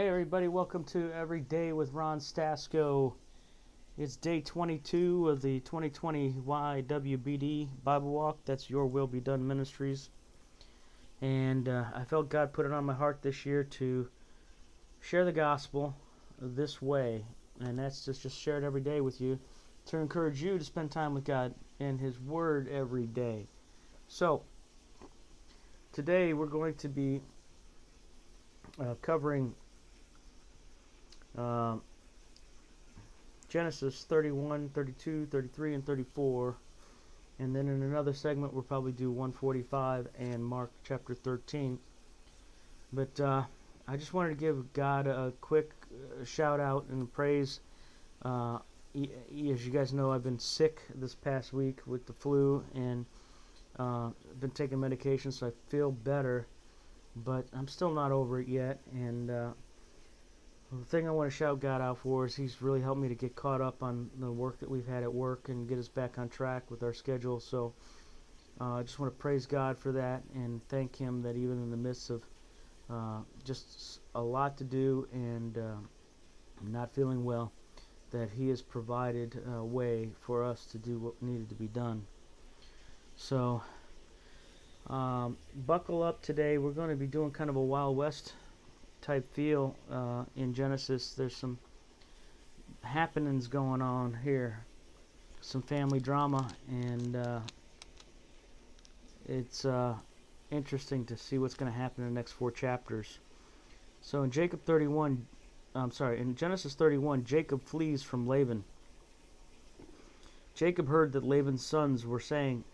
Hey everybody, welcome to Every Day with Ron Stasko. It's day 22 of the 2020 YWBD Bible Walk. That's Your Will Be Done Ministries. And I felt God put it on my heart this year to share the gospel this way. And that's just share it every day with you to encourage you to spend time with God and His Word every day. So, today we're going to be covering Genesis 31, 32, 33, and 34. And then in another segment, we'll probably do 145 and Mark chapter 13. But I just wanted to give God a quick shout out and praise. As you guys know, I've been sick this past week with the flu, and I've been taking medication, so I feel better. But I'm still not over it yet. And the thing I want to shout God out for is He's really helped me to get caught up on the work that we've had at work and get us back on track with our schedule. So I just want to praise God for that and thank Him that even in the midst of just a lot to do and not feeling well, that He has provided a way for us to do what needed to be done. So buckle up today. We're going to be doing kind of a Wild West type feel in Genesis. There's some happenings going on here, some family drama, and it's interesting to see what's going to happen in the next 4 chapters. So in in Genesis 31, Jacob flees from Laban. Jacob heard that Laban's sons were saying,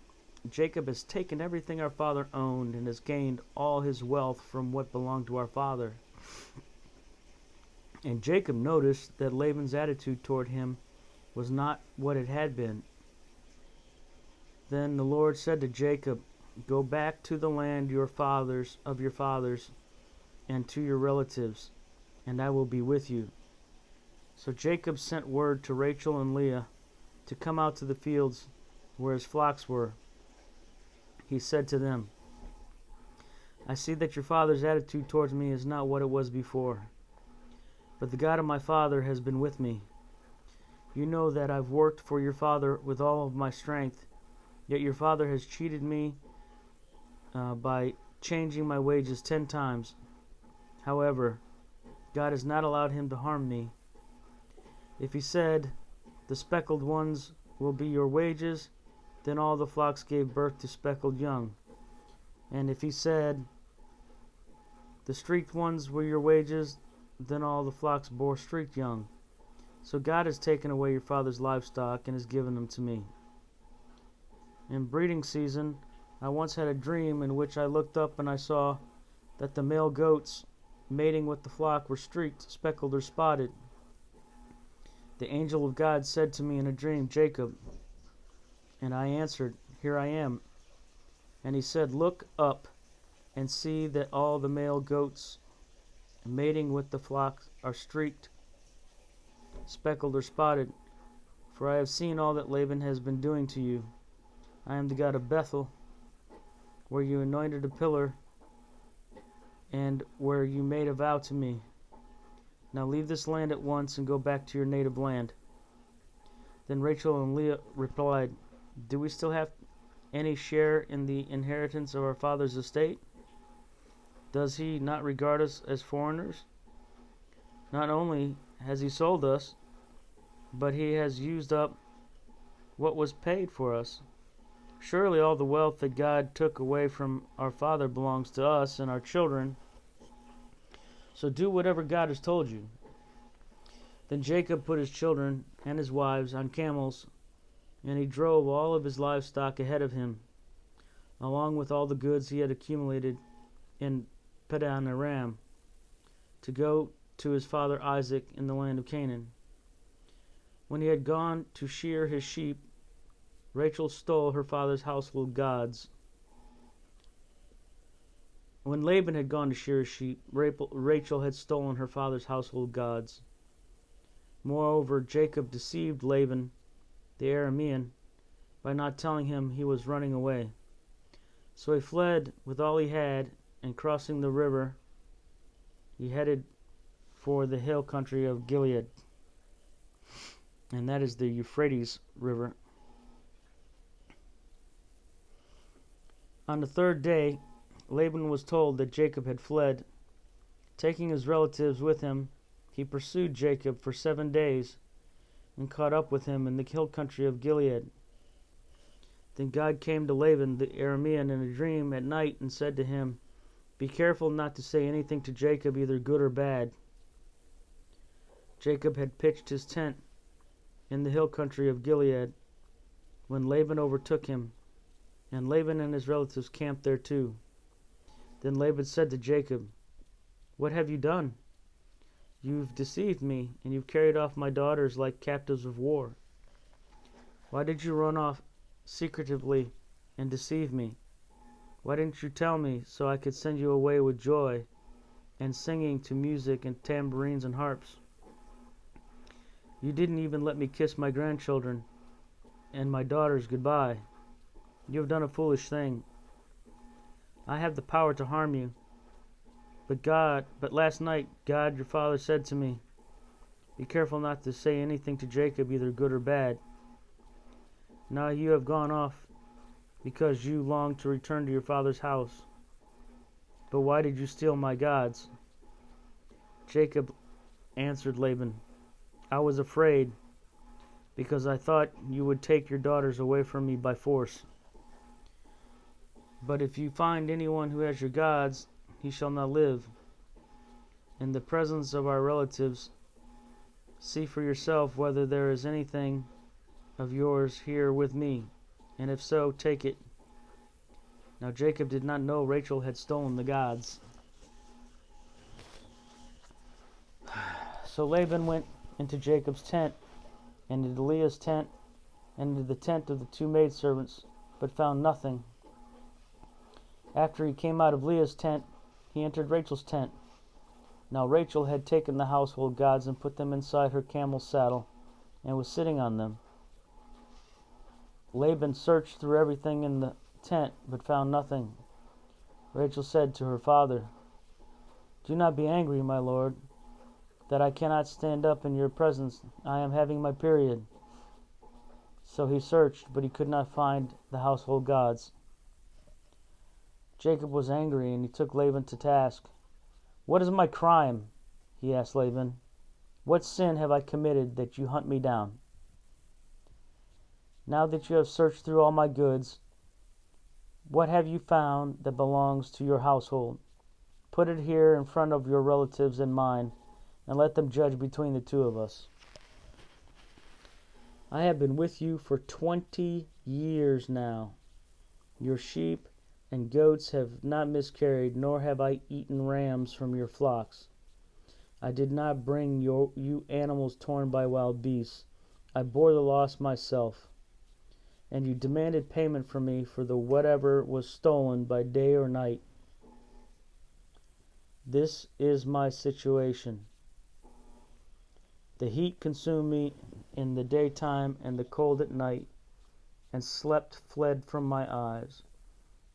"Jacob has taken everything our father owned and has gained all his wealth from what belonged to our father." And Jacob noticed that Laban's attitude toward him was not what it had been. Then the Lord said to Jacob, "Go back to the land of your fathers, and to your relatives, and I will be with you." So Jacob sent word to Rachel and Leah to come out to the fields where his flocks were. He said to them, "I see that your father's attitude towards me is not what it was before. But the God of my father has been with me. You know that I've worked for your father with all of my strength, yet your father has cheated me by changing my wages 10 times. However, God has not allowed him to harm me. If he said, 'The speckled ones will be your wages,' then all the flocks gave birth to speckled young. And if he said, 'The streaked ones were your wages,' then all the flocks bore streaked young. So God has taken away your father's livestock and has given them to me. In breeding season, I once had a dream in which I looked up and I saw that the male goats mating with the flock were streaked, speckled, or spotted. The angel of God said to me in a dream, 'Jacob.' And I answered, 'Here I am.' And he said, 'Look up and see that all the male goats mating with the flock are streaked, speckled, or spotted, for I have seen all that Laban has been doing to you. I am the God of Bethel, where you anointed a pillar and where you made a vow to me. Now leave this land at once and go back to your native land.' Then Rachel and Leah replied, 'Do we still have any share in the inheritance of our father's estate? Does he not regard us as foreigners? Not only has he sold us, but he has used up what was paid for us. Surely all the wealth that God took away from our father belongs to us and our children. So do whatever God has told you.' Then Jacob put his children and his wives on camels, and he drove all of his livestock ahead of him, along with all the goods he had accumulated in Padan Aram, to go to his father Isaac in the land of Canaan. When he had gone to shear his sheep, Rachel stole her father's household gods. When Laban had gone to shear his sheep, Rachel had stolen her father's household gods. Moreover, Jacob deceived Laban the Aramean by not telling him he was running away. So he fled with all he had, and crossing the river, he headed for the hill country of Gilead, and that is the Euphrates River. On the third day, Laban was told that Jacob had fled. Taking his relatives with him, he pursued Jacob for 7 days and caught up with him in the hill country of Gilead. Then God came to Laban the Aramean in a dream at night and said to him, "Be careful not to say anything to Jacob, either good or bad." Jacob had pitched his tent in the hill country of Gilead when Laban overtook him, and Laban and his relatives camped there too. Then Laban said to Jacob, "What have you done? You've deceived me, and you've carried off my daughters like captives of war. Why did you run off secretively and deceive me? Why didn't you tell me so I could send you away with joy and singing to music and tambourines and harps? You didn't even let me kiss my grandchildren and my daughters goodbye. You have done a foolish thing. I have the power to harm you. But last night God your father said to me, 'Be careful not to say anything to Jacob, either good or bad.' Now you have gone off because you long to return to your father's house. But why did you steal my gods?" Jacob answered Laban, "I was afraid, because I thought you would take your daughters away from me by force. But if you find anyone who has your gods, he shall not live. In the presence of our relatives, see for yourself whether there is anything of yours here with me, and if so, take it." Now Jacob did not know Rachel had stolen the gods. So Laban went into Jacob's tent, and into Leah's tent, and into the tent of the 2 maidservants, but found nothing. After he came out of Leah's tent, he entered Rachel's tent. Now Rachel had taken the household gods and put them inside her camel's saddle, and was sitting on them. Laban searched through everything in the tent, but found nothing. Rachel said to her father, "Do not be angry, my lord, that I cannot stand up in your presence. I am having my period." So he searched, but he could not find the household gods. Jacob was angry, and he took Laban to task. "What is my crime?" he asked Laban. "What sin have I committed that you hunt me down? Now that you have searched through all my goods, what have you found that belongs to your household? Put it here in front of your relatives and mine, and let them judge between the 2 of us. I have been with you for 20 years now. Your sheep and goats have not miscarried, nor have I eaten rams from your flocks. I did not bring you animals torn by wild beasts. I bore the loss myself. And you demanded payment from me for the whatever was stolen by day or night. This is my situation. The heat consumed me in the daytime, and the cold at night, and sleep fled from my eyes.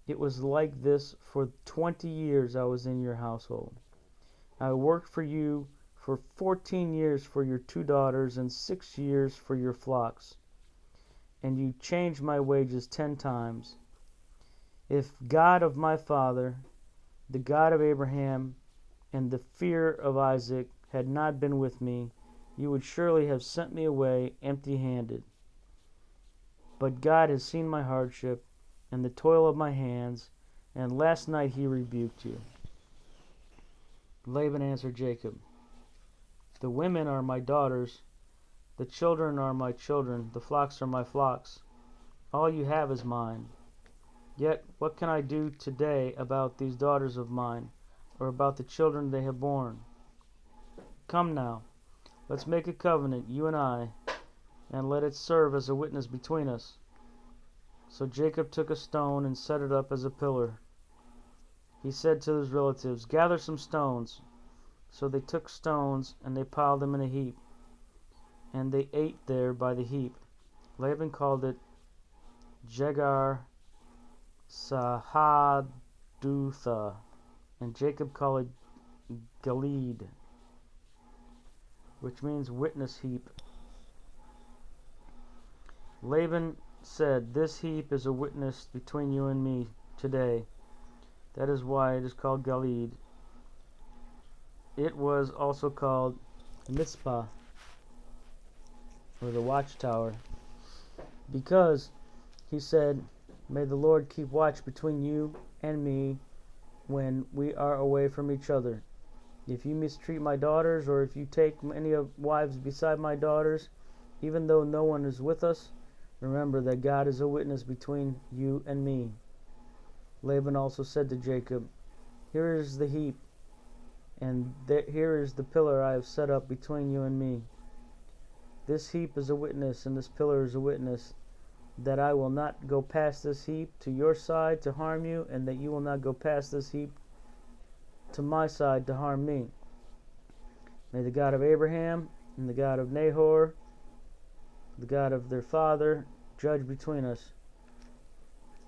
It was like this for 20 years I was in your household. I worked for you for 14 years for your 2 daughters, and 6 years for your flocks. And you changed my wages 10 times. If God of my father, the God of Abraham, and the fear of Isaac had not been with me, you would surely have sent me away empty-handed. But God has seen my hardship and the toil of my hands, and last night he rebuked you." Laban answered Jacob, "The women are my daughters, the children are my children, the flocks are my flocks. All you have is mine. Yet what can I do today about these daughters of mine, or about the children they have borne? Come now, let's make a covenant, you and I, and let it serve as a witness between us." So Jacob took a stone and set it up as a pillar. He said to his relatives, "Gather some stones." So they took stones, and they piled them in a heap, and they ate there by the heap. Laban called it Jegar Sahadutha, and Jacob called it Gilead. which means witness heap. Laban said, "This heap is a witness between you and me today." That is why it is called Gilead. It was also called Mizpah, or the watchtower, because he said, "May the Lord keep watch between you and me when we are away from each other. If you mistreat my daughters, or if you take any of wives beside my daughters, even though no one is with us, remember that God is a witness between you and me." Laban also said to Jacob, "Here is the heap, and here is the pillar I have set up between you and me. This heap is a witness, and this pillar is a witness, that I will not go past this heap to your side to harm you, and that you will not go past this heap to my side to harm me. May the God of Abraham and the God of Nahor, the God of their father, judge between us."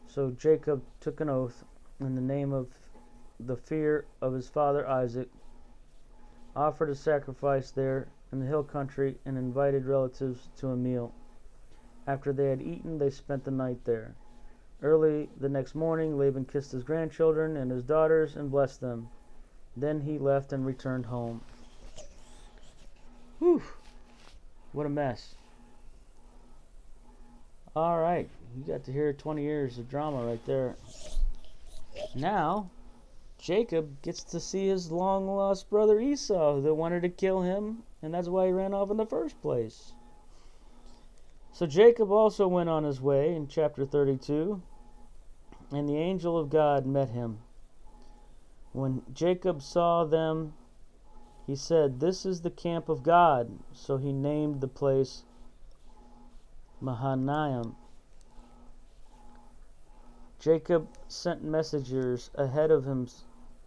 So Jacob took an oath in the name of the fear of his father Isaac, offered a sacrifice there in the hill country, and invited relatives to a meal. After they had eaten, they spent the night there. Early the next morning, Laban kissed his grandchildren and his daughters and blessed them. Then he left and returned home. Whew, what a mess. All right, you got to hear 20 years of drama right there. Now, Jacob gets to see his long-lost brother Esau that wanted to kill him, and that's why he ran off in the first place. So Jacob also went on his way in chapter 32, and the angel of God met him. When Jacob saw them, he said, "This is the camp of God." So he named the place Mahanaim. Jacob sent messengers ahead of him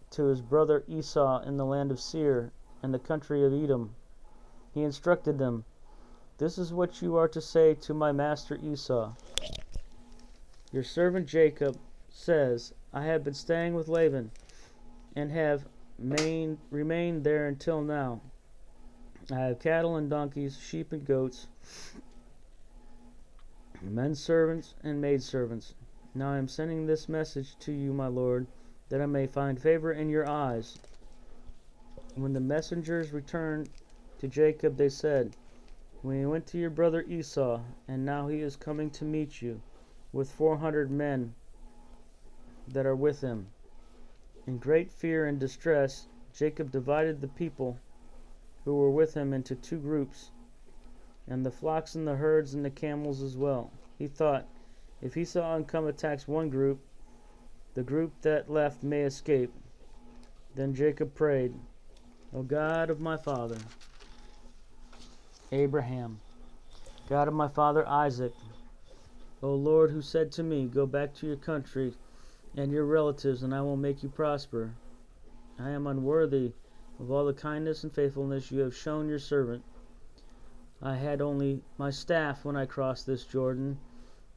to his brother Esau in the land of Seir and the country of Edom. He instructed them, "This is what you are to say to my master Esau. Your servant Jacob says, I have been staying with Laban and have remained there until now. I have cattle and donkeys, sheep and goats, men servants and maidservants. Now I am sending this message to you, my lord, that I may find favor in your eyes." When the messengers returned to Jacob, they said, "We went to your brother Esau, and now he is coming to meet you with 400 men that are with him." In great fear and distress, Jacob divided the people who were with him into 2 groups, and the flocks and the herds and the camels as well. He thought, if Esau attacks one group, the group that left may escape. Then Jacob prayed, "O God of my father Abraham, God of my father Isaac, O Lord, who said to me, 'Go back to your country and your relatives, and I will make you prosper,' I am unworthy of all the kindness and faithfulness you have shown your servant. I had only my staff when I crossed this Jordan,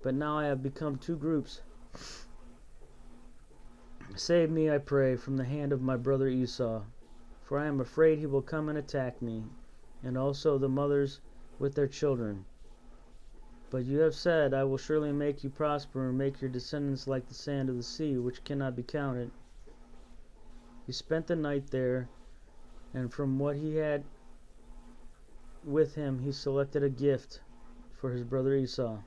but now I have become 2 groups. Save me, I pray, from the hand of my brother Esau, for I am afraid he will come and attack me, and also the mothers with their children. But you have said, I will surely make you prosper and make your descendants like the sand of the sea, which cannot be counted." He spent the night there, and from what he had with him he selected a gift for his brother Esau: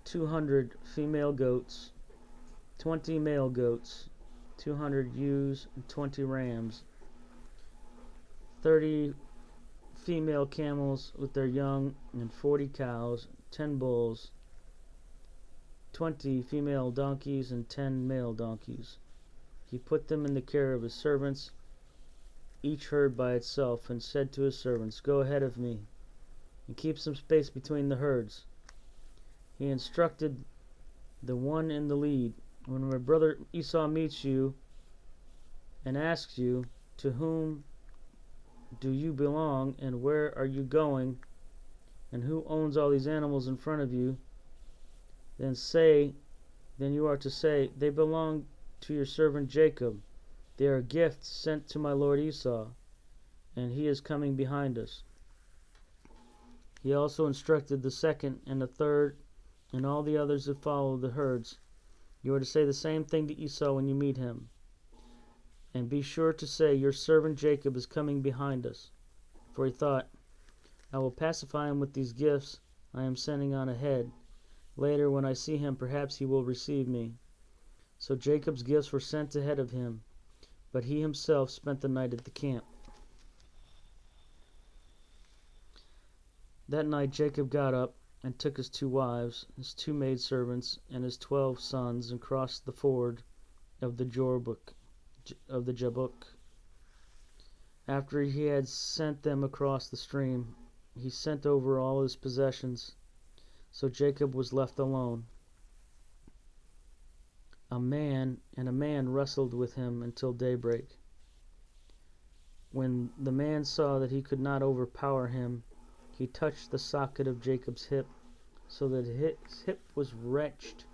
200 female goats, 20 male goats, 200 ewes, and 20 rams, 30 female camels with their young, and 40 cows, 10 bulls, 20 female donkeys, and 10 male donkeys. He put them in the care of his servants, each herd by itself, and said to his servants, "Go ahead of me, and keep some space between the herds." He instructed the one in the lead, "When my brother Esau meets you and asks you, 'To whom do you belong, and where are you going, and who owns all these animals in front of you?' then you are to say, 'They belong to your servant Jacob. They are gifts sent to my lord Esau.' and he is coming behind us. He also instructed the second and the third and all the others who follow the herds. You are to say the same thing to Esau when you meet him. And be sure to say, your servant Jacob is coming behind us. For he thought, I will pacify him with these gifts I am sending on ahead. Later, when I see him, perhaps he will receive me. So Jacob's gifts were sent ahead of him, but he himself spent the night at the camp. That night Jacob got up and took his 2 wives, his 2 maidservants, and his 12 sons, and crossed the ford of the Jabbok. After he had sent them across the stream, he sent over all his possessions. So Jacob was left alone. A man wrestled with him until daybreak. When the man saw that he could not overpower him, he touched the socket of Jacob's hip, so that his hip was wrenched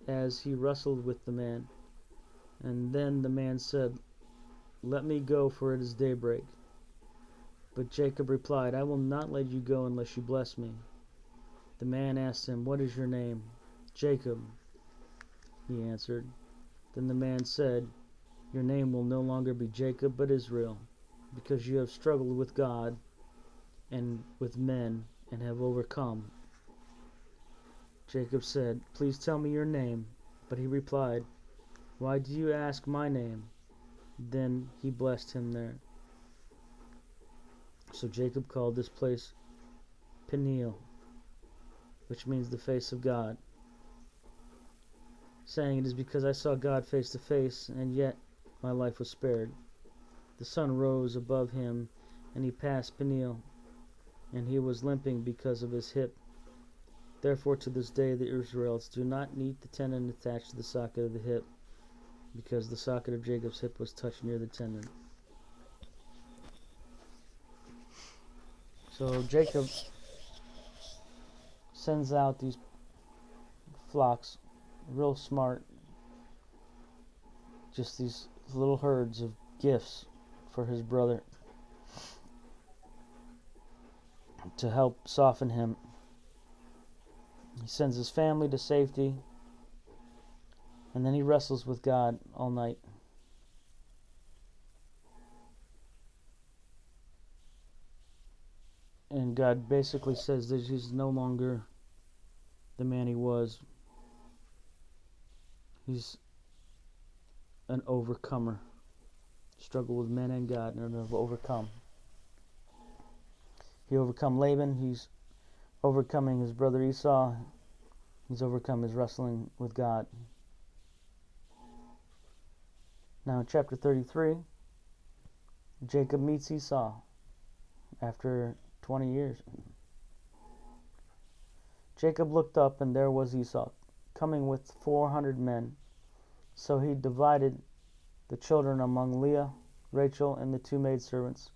as he wrestled with the man. And then the man said, Let me go, for it is daybreak. But Jacob replied, I will not let you go unless you bless me. The man asked him, What is your name? Jacob, he answered. Then the man said, Your name will no longer be Jacob, but Israel, because you have struggled with God and with men and have overcome. Jacob said, Please tell me your name. But he replied, Why do you ask my name? Then he blessed him there. So Jacob called this place Peniel, which means the face of God, saying, It is because I saw God face to face, and yet my life was spared. The sun rose above him, and he passed Peniel, and he was limping because of his hip. Therefore to this day the Israelites do not need the tendon attached to the socket of the hip, because the socket of Jacob's hip was touched near the tendon. So Jacob sends out these flocks, real smart, just these little herds of gifts for his brother to help soften him. He sends his family to safety, and then he wrestles with God all night. And God basically says that he's no longer the man he was. He's an overcomer. Struggle with men and God, and have overcome. He overcome Laban. He's overcoming his brother Esau. He's overcome his wrestling with God. Now in chapter 33, Jacob meets Esau after 20 years. Jacob looked up, and there was Esau, coming with 400 men. So he divided the children among Leah, Rachel, and the 2 maidservants.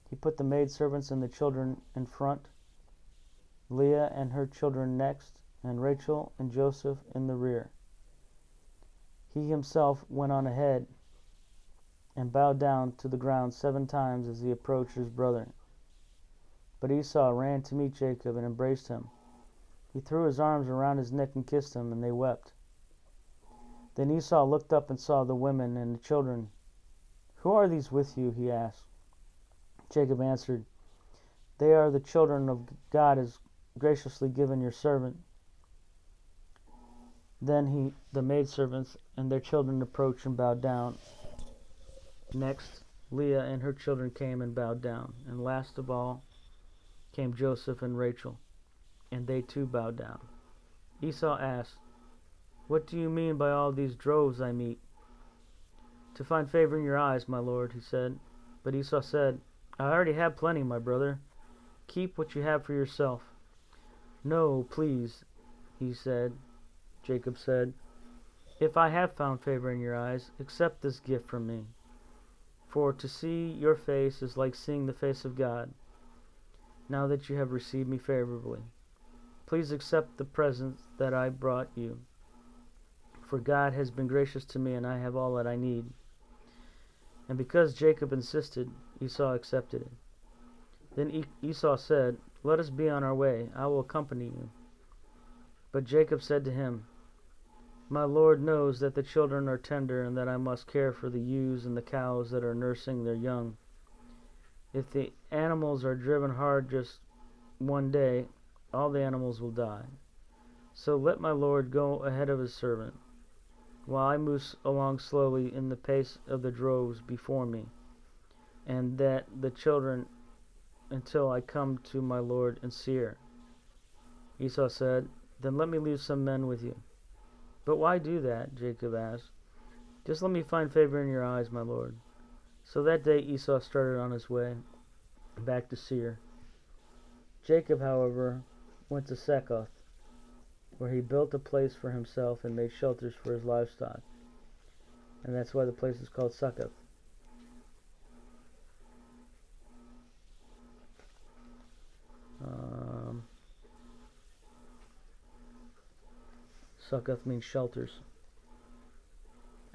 He put the maidservants and the children in front, Leah and her children next, and Rachel and Joseph in the rear. He himself went on ahead and bowed down to the ground 7 times as he approached his brother. But Esau ran to meet Jacob and embraced him. He threw his arms around his neck and kissed him, and they wept. Then Esau looked up and saw the women and the children. Who are these with you? He asked. Jacob answered, They are the children of God has graciously given your servant. Then the maidservants and their children approached and bowed down. Next, Leah and her children came and bowed down. And last of all came Joseph and Rachel, and they too bowed down. Esau asked, What do you mean by all these droves I meet? To find favor in your eyes, my lord, he said. But Esau said, I already have plenty, my brother. Keep what you have for yourself. No, please, Jacob said. If I have found favor in your eyes, accept this gift from me. For to see your face is like seeing the face of God, now that you have received me favorably. Please accept the present that I brought you. For God has been gracious to me, and I have all that I need. And because Jacob insisted, Esau accepted it. Then Esau said, "Let us be on our way. I will accompany you." But Jacob said to him, "My Lord knows that the children are tender and that I must care for the ewes and the cows that are nursing their young. If the animals are driven hard just one day, all the animals will die. So let my Lord go ahead of his servant, while I move along slowly in the pace of the droves before me, and that the children until I come to my Lord in Seir." Esau said, "Then let me leave some men with you." "But why do that?" Jacob asked. "Just let me find favor in your eyes, my Lord." So that day Esau started on his way back to Seir. Jacob, however, went to Succoth, where he built a place for himself and made shelters for his livestock. And that's why the place is called Succoth. Succoth means shelters.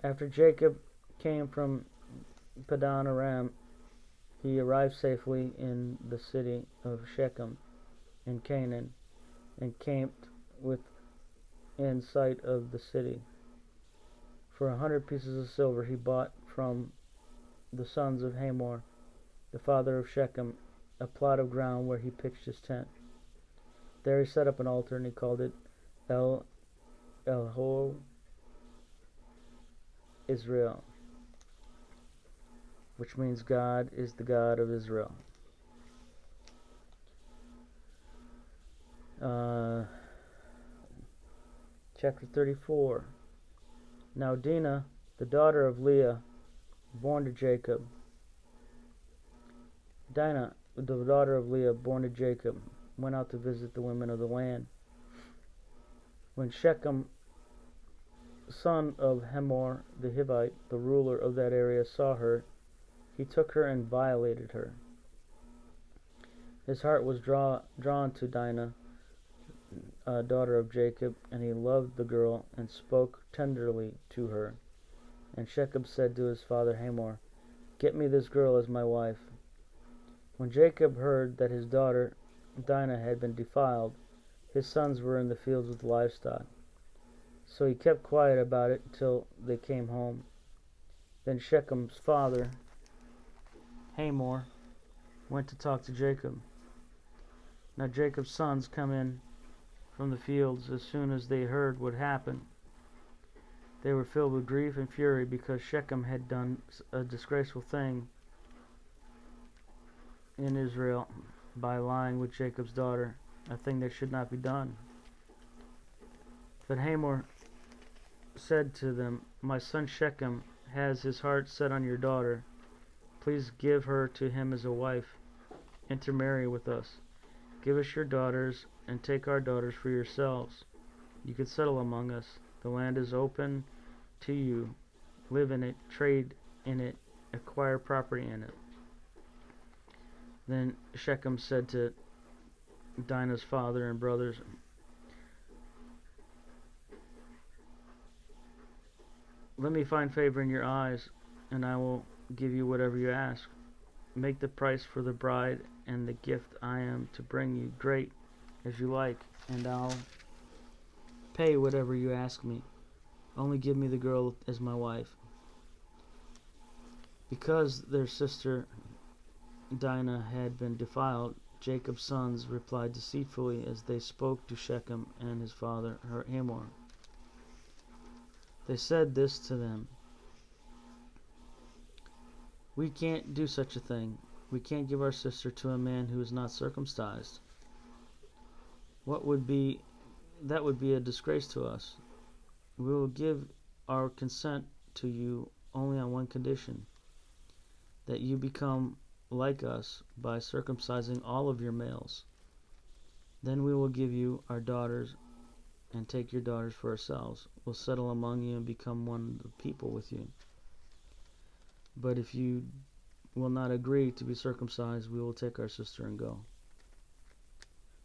After Jacob came from Padan Aram, he arrived safely in the city of Shechem in Canaan, and camped within sight of the city. For 100 pieces of silver he bought from the sons of Hamor, the father of Shechem, a plot of ground where he pitched his tent. There he set up an altar, and he called it El Israel, which means God is the God of Israel. Chapter 34. Now Dinah, the daughter of Leah, born to Jacob. Dinah, the daughter of Leah, born to Jacob, went out to visit the women of the land. When Shechem, son of Hamor the Hivite, the ruler of that area, saw her, he took her and violated her. His heart was drawn to Dinah, daughter of Jacob, and he loved the girl and spoke tenderly to her. And Shechem said to his father Hamor, "Get me this girl as my wife." When Jacob heard that his daughter Dinah had been defiled, his sons were in the fields with livestock. So he kept quiet about it till they came home. Then Shechem's father, Hamor, went to talk to Jacob. Now Jacob's sons come in from the fields as soon as they heard what happened. They were filled with grief and fury because Shechem had done a disgraceful thing in Israel by lying with Jacob's daughter, a thing that should not be done. But Hamor said to them, "My son Shechem has his heart set on your daughter. Please give her to him as a wife, intermarry with us. Give us your daughters, and take our daughters for yourselves. You can settle among us. The land is open to you. Live in it, trade in it, acquire property in it." Then Shechem said to Dinah's father and brothers, "Let me find favor in your eyes, and I will give you whatever you ask. Make the price for the bride and the gift I am to bring you great as you like, and I'll pay whatever you ask me. Only give me the girl as my wife." Because their sister Dinah had been defiled, Jacob's sons replied deceitfully as they spoke to Shechem and his father Hamor. They said this to them, "We can't do such a thing. We can't give our sister to a man who is not circumcised. That would be a disgrace to us. We will give our consent to you only on one condition, that you become like us by circumcising all of your males. Then we will give you our daughters and take your daughters for ourselves. We'll settle among you and become one of the people with you. But if you will not agree to be circumcised, we will take our sister and go."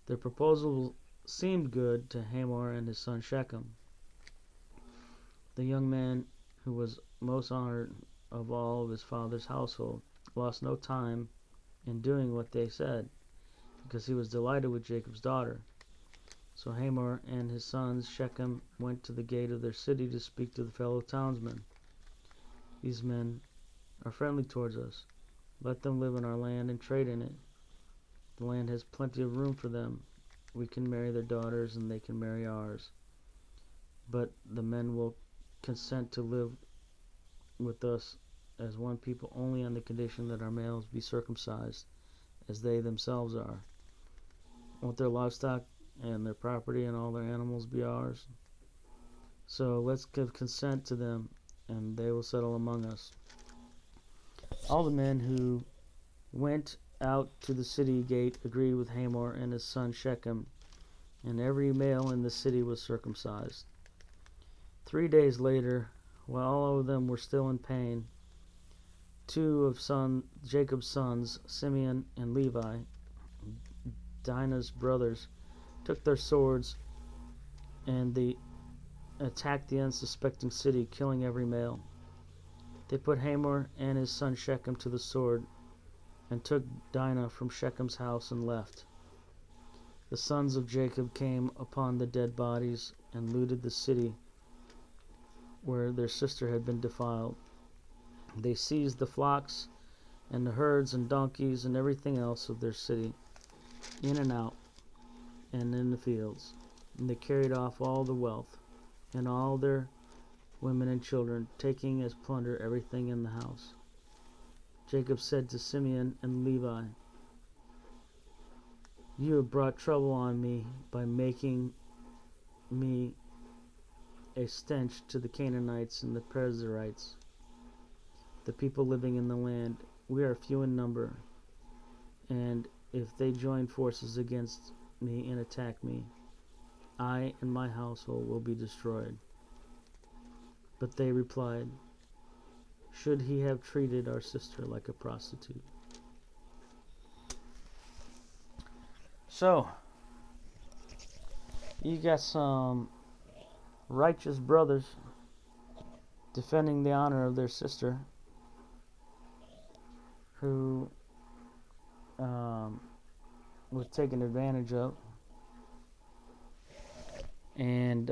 Their proposal seemed good to Hamor and his son Shechem. The young man who was most honored of all of his father's household, lost no time in doing what they said, because he was delighted with Jacob's daughter. So Hamor and his sons Shechem went to the gate of their city to speak to the fellow townsmen. These men are friendly towards us. Let them live in our land and trade in it. The land has plenty of room for them. We can marry their daughters and they can marry ours. But the men will consent to live with us as one people only on the condition that our males be circumcised, as they themselves are. Won't their livestock and their property and all their animals be ours? So let's give consent to them, and they will settle among us. All the men who went out to the city gate agreed with Hamor and his son Shechem, and every male in the city was circumcised. 3 days later, while all of them were still in pain, two of Jacob's sons, Simeon and Levi, Dinah's brothers, took their swords and they attacked the unsuspecting city, killing every male. They put Hamor and his son Shechem to the sword and took Dinah from Shechem's house and left. The sons of Jacob came upon the dead bodies and looted the city where their sister had been defiled. They seized the flocks and the herds and donkeys and everything else of their city, in and out, and in the fields. And they carried off all the wealth and all their women and children, taking as plunder everything in the house. Jacob said to Simeon and Levi, "You have brought trouble on me by making me a stench to the Canaanites and the Perizzites, the people living in the land. We are few in number, and if they join forces against me and attack me, I and my household will be destroyed." But they replied, "Should he have treated our sister like a prostitute?" So, you got some righteous brothers defending the honor of their sister who was taken advantage of, and